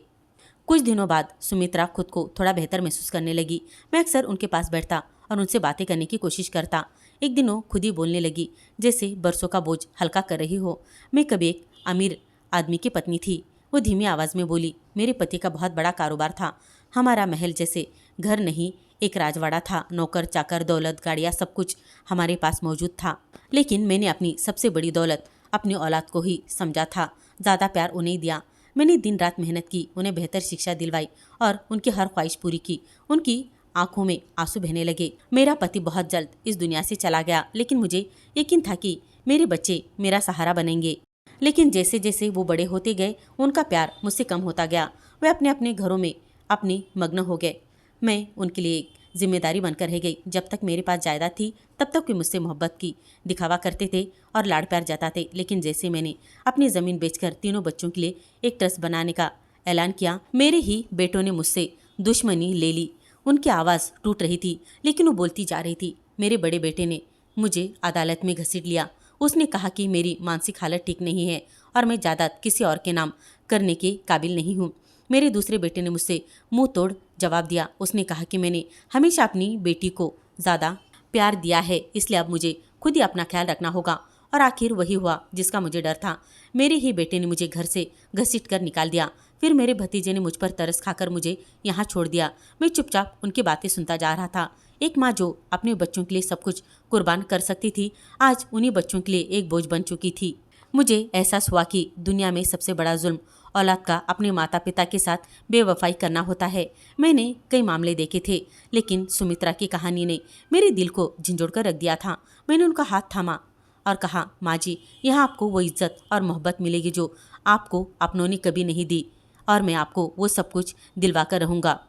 कुछ दिनों बाद सुमित्रा खुद को थोड़ा बेहतर महसूस करने लगी। मैं अक्सर उनके पास बैठता और उनसे बातें करने की कोशिश करता। एक दिन वो खुद ही बोलने लगी, जैसे बरसों का बोझ हल्का कर रही हो। मैं कभी एक अमीर आदमी की पत्नी थी। वो धीमी आवाज़ में बोली, मेरे पति का बहुत बड़ा कारोबार था। हमारा महल जैसे घर नहीं, एक राजवाड़ा था। नौकर चाकर, दौलत, गाड़ियाँ, सब कुछ हमारे पास मौजूद था। लेकिन मैंने अपनी सबसे बड़ी दौलत अपनी औलाद को ही समझा था। ज़्यादा प्यार उन्हें दिया। मैंने दिन रात मेहनत की, उन्हें बेहतर शिक्षा दिलवाई और उनकी हर ख्वाहिश पूरी की। उनकी आंखों में आंसू बहने लगे। मेरा पति बहुत जल्द इस दुनिया से चला गया, लेकिन मुझे यकीन था कि मेरे बच्चे मेरा सहारा बनेंगे। लेकिन जैसे जैसे वो बड़े होते गए, उनका प्यार मुझसे कम होता गया। वे अपने अपने घरों में अपने मग्न हो गए। मैं उनके लिए एक जिम्मेदारी बनकर रह गई। जब तक मेरे पास जायदाद थी, तब तक वे मुझसे मोहब्बत की दिखावा करते थे और लाड़ प्यार जताते। लेकिन जैसे मैंने अपनी ज़मीन बेचकर तीनों बच्चों के लिए एक ट्रस्ट बनाने का ऐलान किया, मेरे ही बेटों ने मुझसे दुश्मनी ले ली। उनकी आवाज़ टूट रही थी, लेकिन वो बोलती जा रही थी। मेरे बड़े बेटे ने मुझे अदालत में घसीट लिया। उसने कहा कि मेरी मानसिक हालत ठीक नहीं है और मैं जायदाद किसी और के नाम करने के काबिल नहीं हूँ। मेरे दूसरे बेटे ने मुझसे मुंह तोड़ जवाब दिया। उसने कहा कि मैंने हमेशा अपनी बेटी को ज़्यादा प्यार दिया है, इसलिए अब मुझे खुद ही अपना ख्याल रखना होगा। और आखिर वही हुआ जिसका मुझे डर था। मेरे ही बेटे ने मुझे घर से घसीट कर निकाल दिया। फिर मेरे भतीजे ने मुझ पर तरस खाकर मुझे यहाँ छोड़ दिया। मैं चुपचाप उनकी बातें सुनता जा रहा था। एक माँ जो अपने बच्चों के लिए सब कुछ कुर्बान कर सकती थी, आज उन्हीं बच्चों के लिए एक बोझ बन चुकी थी। मुझे एहसास हुआ कि दुनिया में सबसे बड़ा जुल्म औलाद का अपने माता पिता के साथ बेवफाई करना होता है। मैंने कई मामले देखे थे, लेकिन सुमित्रा की कहानी ने मेरे दिल को झंझोड़ कर रख दिया था। मैंने उनका हाथ थामा और कहा, माँ जी, यहाँ आपको वो इज्जत और मोहब्बत मिलेगी जो आपको अपनों ने कभी नहीं दी, और मैं आपको वो सब कुछ दिलवा कर रहूँगा।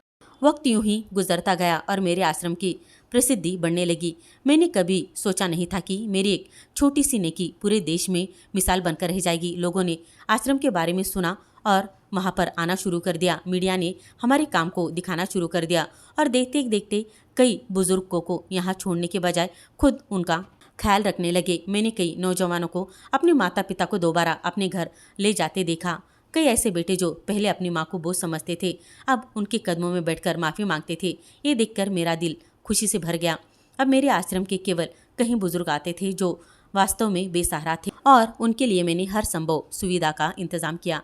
वक्त यूं ही गुजरता गया और मेरे आश्रम की प्रसिद्धि बढ़ने लगी। मैंने कभी सोचा नहीं था कि मेरी एक छोटी सी नेकी पूरे देश में मिसाल बनकर रह जाएगी। लोगों ने आश्रम के बारे में सुना और वहाँ पर आना शुरू कर दिया। मीडिया ने हमारे काम को दिखाना शुरू कर दिया और देखते देखते कई बुजुर्गों को यहाँ छोड़ने के बजाय खुद उनका ख्याल रखने लगे। मैंने कई नौजवानों को अपने माता पिता को दोबारा अपने घर ले जाते देखा। कई ऐसे बेटे जो पहले अपनी माँ को बोझ समझते थे, अब उनके कदमों में बैठकर माफ़ी मांगते थे। ये देखकर मेरा दिल खुशी से भर गया। अब मेरे आश्रम के केवल कहीं बुजुर्ग आते थे जो वास्तव में बेसहारा थे, और उनके लिए मैंने हर संभव सुविधा का इंतजाम किया।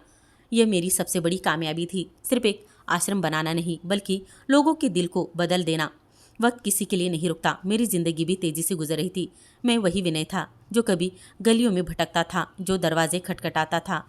यह मेरी सबसे बड़ी कामयाबी थी। सिर्फ एक आश्रम बनाना नहीं, बल्कि लोगों के दिल को बदल देना। वक्त किसी के लिए नहीं रुकता। मेरी जिंदगी भी तेजी से गुजर रही थी। मैं वही विनय था जो कभी गलियों में भटकता था, जो दरवाजे खटखटाता था,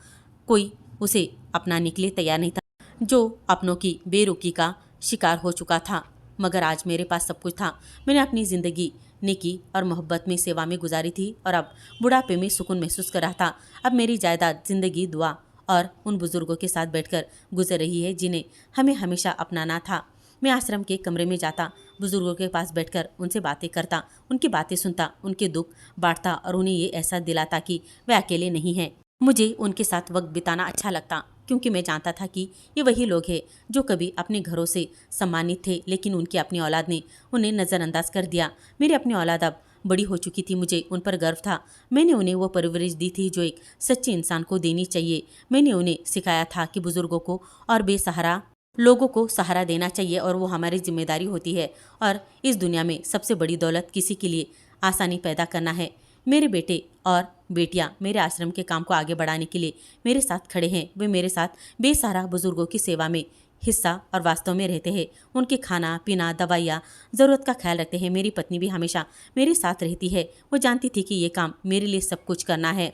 कोई उसे अपनाने के लिए तैयार नहीं था, जो अपनों की बेरुखी का शिकार हो चुका था। मगर आज मेरे पास सब कुछ था। मैंने अपनी ज़िंदगी नेकी और मोहब्बत में, सेवा में गुजारी थी और अब बुढ़ापे में सुकून महसूस कर रहा था। अब मेरी जायदाद जिंदगी, दुआ और उन बुजुर्गों के साथ बैठकर गुजर रही है जिन्हें हमें हमेशा अपनाना था। मैं आश्रम के कमरे में जाता, बुजुर्गों के पास बैठकर उनसे बातें करता, उनकी बातें सुनता, उनके दुख बांटता और उन्हें ये एहसास दिलाता कि वे अकेले नहीं हैं। मुझे उनके साथ वक्त बिताना अच्छा लगता, क्योंकि मैं जानता था कि ये वही लोग हैं जो कभी अपने घरों से सम्मानित थे, लेकिन उनकी अपनी औलाद ने उन्हें नज़रअंदाज कर दिया। मेरी अपनी औलाद अब बड़ी हो चुकी थी, मुझे उन पर गर्व था। मैंने उन्हें वो परवरिश दी थी जो एक सच्चे इंसान को देनी चाहिए। मैंने उन्हें सिखाया था कि बुजुर्गों को और बेसहारा लोगों को सहारा देना चाहिए और वो हमारी जिम्मेदारी होती है। और इस दुनिया में सबसे बड़ी दौलत किसी के लिए आसानी पैदा करना है। मेरे बेटे और बेटियां मेरे आश्रम के काम को आगे बढ़ाने के लिए मेरे साथ खड़े हैं। वे मेरे साथ बेसहारा बुजुर्गों की सेवा में हिस्सा और वास्तव में रहते हैं। उनके खाना पीना, दवाइयाँ, ज़रूरत का ख्याल रखते हैं। मेरी पत्नी भी हमेशा मेरे साथ रहती है। वो जानती थी कि ये काम मेरे लिए सब कुछ करना है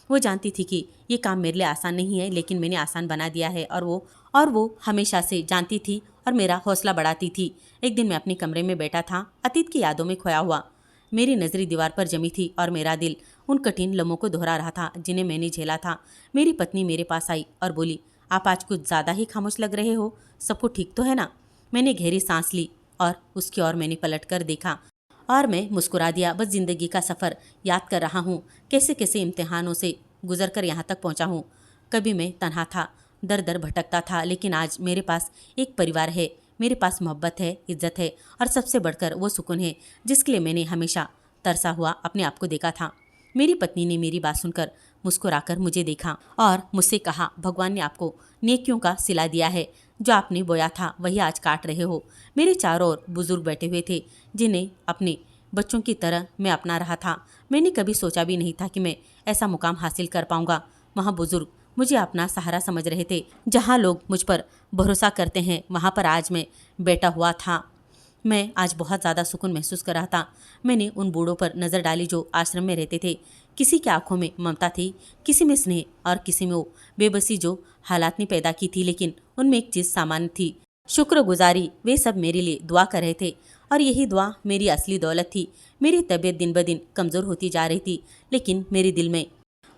वो जानती थी कि ये काम मेरे लिए आसान नहीं है, लेकिन मैंने आसान बना दिया है। और वो हमेशा से जानती थी और मेरा हौसला बढ़ाती थी। एक दिन मैं अपने कमरे में बैठा था, अतीत की यादों में खोया हुआ। मेरी नज़रें दीवार पर जमी थी और मेरा दिल उन कठिन लम्हों को दोहरा रहा था जिन्हें मैंने झेला था। मेरी पत्नी मेरे पास आई और बोली, आप आज कुछ ज़्यादा ही खामोश लग रहे हो, सब कुछ ठीक तो है ना? मैंने गहरी सांस ली और उसकी ओर मैंने पलट कर देखा और मैं मुस्कुरा दिया। बस जिंदगी का सफ़र याद कर रहा हूँ, कैसे कैसे इम्तिहानों से गुजर कर यहाँ तक पहुँचा हूँ। कभी मैं तन्हा था, दर दर भटकता था, लेकिन आज मेरे पास एक परिवार है, मेरे पास मोहब्बत है, इज्जत है और सबसे बढ़कर वो सुकून है जिसके लिए मैंने हमेशा तरसा हुआ अपने आप को देखा था। मेरी पत्नी ने मेरी बात सुनकर मुस्कुराकर मुझे देखा और मुझसे कहा, भगवान ने आपको नेकियों का सिला दिया है, जो आपने बोया था वही आज काट रहे हो। मेरे चारों ओर बुजुर्ग बैठे हुए थे जिन्हें अपने बच्चों की तरह मैं अपना रहा था। मैंने कभी सोचा भी नहीं था कि मैं ऐसा मुकाम हासिल कर पाऊंगा। वहाँ बुजुर्ग मुझे अपना सहारा समझ रहे थे। जहाँ लोग मुझ पर भरोसा करते हैं, वहाँ पर आज मैं बैठा हुआ था। मैं आज बहुत ज़्यादा सुकून महसूस कर रहा था। मैंने उन बूढ़ों पर नज़र डाली जो आश्रम में रहते थे। किसी की आंखों में ममता थी, किसी में स्नेह और किसी में वो बेबसी जो हालात ने पैदा की थी, लेकिन उनमें एक चीज़ सामान्य थी, शुक्रगुजारी। वे सब मेरे लिए दुआ कर रहे थे और यही दुआ मेरी असली दौलत थी। मेरी तबीयत दिन ब दिन कमज़ोर होती जा रही थी, लेकिन मेरे दिल में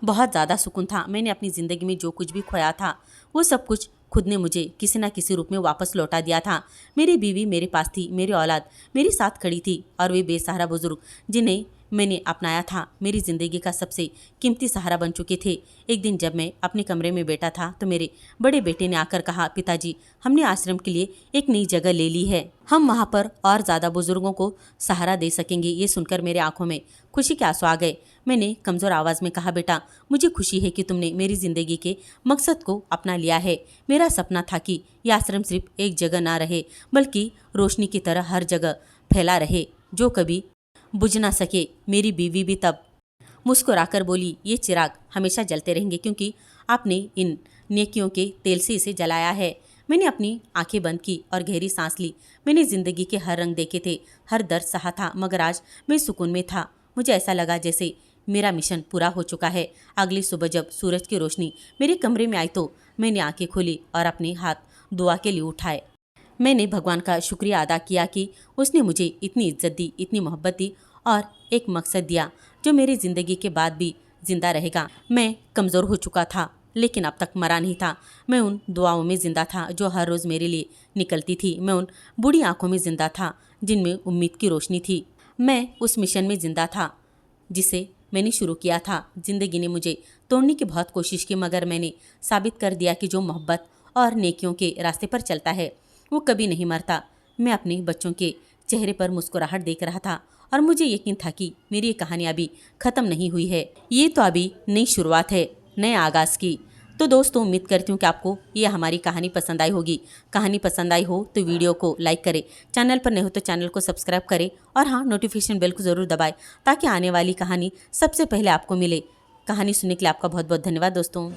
बहुत ज़्यादा सुकून था। मैंने अपनी ज़िंदगी में जो कुछ भी खोया था, वो सब कुछ खुद ने मुझे किसी न किसी रूप में वापस लौटा दिया था। मेरी बीवी मेरे पास थी, मेरी औलाद मेरे साथ खड़ी थी और वे बेसहारा बुजुर्ग जिन्हें मैंने अपनाया था, मेरी ज़िंदगी का सबसे कीमती सहारा बन चुके थे। एक दिन जब मैं अपने कमरे में बैठा था तो मेरे बड़े बेटे ने आकर कहा, पिताजी, हमने आश्रम के लिए एक नई जगह ले ली है, हम वहाँ पर और ज़्यादा बुजुर्गों को सहारा दे सकेंगे। ये सुनकर मेरे आंखों में खुशी के आंसू आ गए। मैंने कमज़ोर आवाज़ में कहा, बेटा, मुझे खुशी है कि तुमने मेरी ज़िंदगी के मकसद को अपना लिया है। मेरा सपना था कि यह आश्रम सिर्फ एक जगह ना रहे, बल्कि रोशनी की तरह हर जगह फैला रहे, जो कभी बुझ ना सके। मेरी बीवी भी तब मुस्कुराकर बोली, ये चिराग हमेशा जलते रहेंगे क्योंकि आपने इन नेकियों के तेल से इसे जलाया है। मैंने अपनी आंखें बंद की और गहरी सांस ली। मैंने ज़िंदगी के हर रंग देखे थे, हर दर्द सहा था, मगर आज मैं सुकून में था। मुझे ऐसा लगा जैसे मेरा मिशन पूरा हो चुका है। अगली सुबह जब सूरज की रोशनी मेरे कमरे में आई तो मैंने आंखें खोली और अपने हाथ दुआ के लिए उठाए। मैंने भगवान का शुक्रिया अदा किया कि उसने मुझे इतनी इज्जत दी, इतनी मोहब्बत दी और एक मकसद दिया जो मेरी ज़िंदगी के बाद भी जिंदा रहेगा। मैं कमज़ोर हो चुका था, लेकिन अब तक मरा नहीं था। मैं उन दुआओं में ज़िंदा था जो हर रोज़ मेरे लिए निकलती थी। मैं उन बूढ़ी आंखों में ज़िंदा था जिनमें उम्मीद की रोशनी थी। मैं उस मिशन में ज़िंदा था जिसे मैंने शुरू किया था। ज़िंदगी ने मुझे तोड़ने की बहुत कोशिश की, मगर मैंने साबित कर दिया कि जो मोहब्बत और नेकियों के रास्ते पर चलता है वो कभी नहीं मरता। मैं अपने बच्चों के चेहरे पर मुस्कुराहट देख रहा था और मुझे यकीन था कि मेरी ये कहानी अभी ख़त्म नहीं हुई है। ये तो अभी नई शुरुआत है, नए आगाज़ की। तो दोस्तों, उम्मीद करती हूँ कि आपको ये हमारी कहानी पसंद आई होगी। कहानी पसंद आई हो तो वीडियो को लाइक करें, चैनल पर नए हो तो चैनल को सब्सक्राइब करें और हाँ, नोटिफिकेशन बेल को ज़रूर दबाएं ताकि आने वाली कहानी सबसे पहले आपको मिले। कहानी सुनने के लिए आपका बहुत बहुत धन्यवाद दोस्तों।